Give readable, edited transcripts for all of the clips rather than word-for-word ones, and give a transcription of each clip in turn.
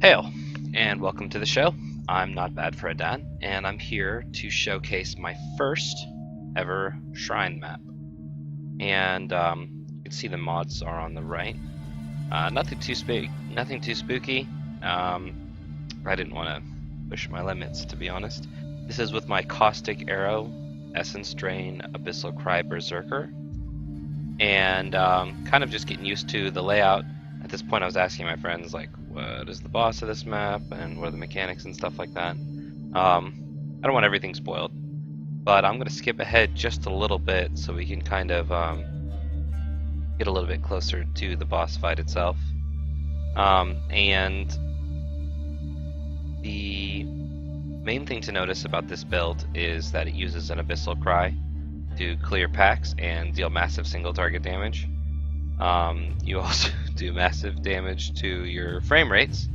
Hail, and welcome to the show. I'm Not Bad for a Dad, and I'm here to showcase my first ever shrine map. And you can see the mods are on the right. Nothing too spooky. I didn't want to push my limits, to be honest. This is with my Caustic Arrow, Essence Drain, Abyssal Cry, Berserker, and kind of just getting used to the layout. At this point I was asking my friends, like, what is the boss of this map, and what are the mechanics and stuff like that. I don't want everything spoiled, but I'm going to skip ahead just a little bit so we can kind of get a little bit closer to the boss fight itself. And the main thing to notice about this build is that it uses an Abyssal Cry to clear packs and deal massive single target damage. You also do massive damage to your frame rates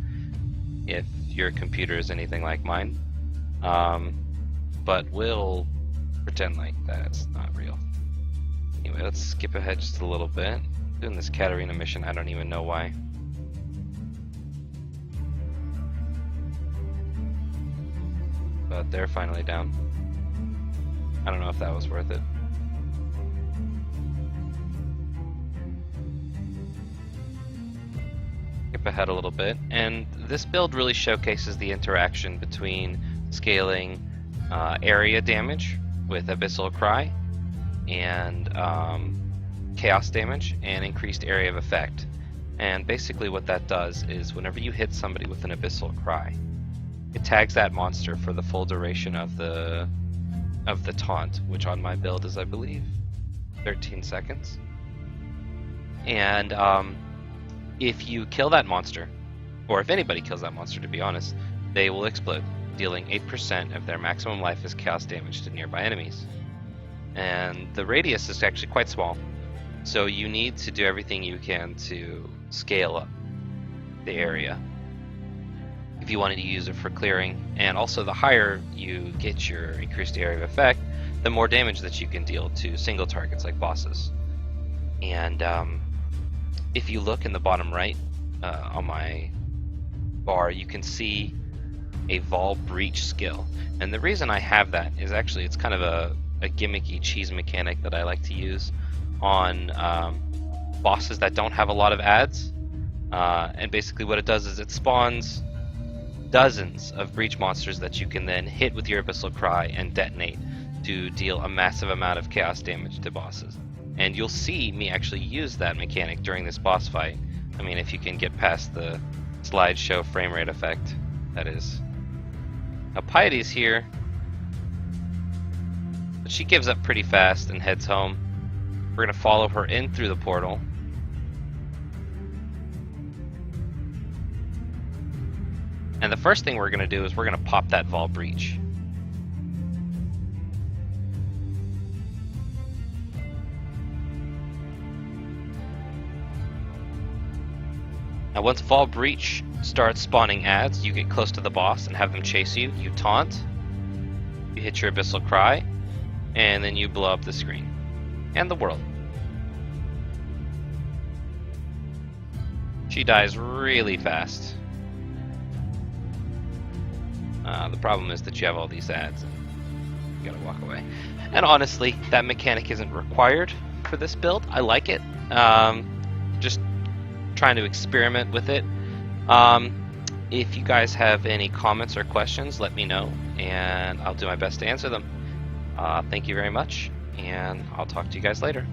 if your computer is anything like mine, but we'll pretend like that's not real. Anyway, let's skip ahead just a little bit. Doing this Katarina mission, I don't even know why. But they're finally down. I don't know if that was worth it. Skip ahead a little bit, and this build really showcases the interaction between scaling area damage with Abyssal Cry and chaos damage and increased area of effect. And basically what that does is whenever you hit somebody with an Abyssal Cry, it tags that monster for the full duration of the taunt, which on my build is, I believe, 13 seconds. And if you kill that monster, or if anybody kills that monster, to be honest, they will explode, dealing 8% of their maximum life as chaos damage to nearby enemies. And the radius is actually quite small, so you need to do everything you can to scale up the area if you wanted to use it for clearing. And also, the higher you get your increased area of effect, the more damage that you can deal to single targets like bosses. And if you look in the bottom right on my bar, you can see a Vaal Breach skill. And the reason I have that is actually it's kind of a gimmicky cheese mechanic that I like to use on bosses that don't have a lot of adds. And basically what it does is it spawns dozens of breach monsters that you can then hit with your Abyssal Cry and detonate to deal a massive amount of chaos damage to bosses. And you'll see me actually use that mechanic during this boss fight. I mean, if you can get past the slideshow frame rate effect, that is. Now, Piety's here, but she gives up pretty fast and heads home. We're going to follow her in through the portal. And the first thing we're going to do is we're going to pop that Vaal Breach. Now once Vaal Breach starts spawning adds, you get close to the boss and have them chase you. You taunt, you hit your Abyssal Cry, and then you blow up the screen and the world. She dies really fast. The problem is that you have all these adds and you gotta walk away. And honestly, that mechanic isn't required for this build. I like it. Just trying to experiment with it. If you guys have any comments or questions, let me know and I'll do my best to answer them. Thank you very much, and I'll talk to you guys later.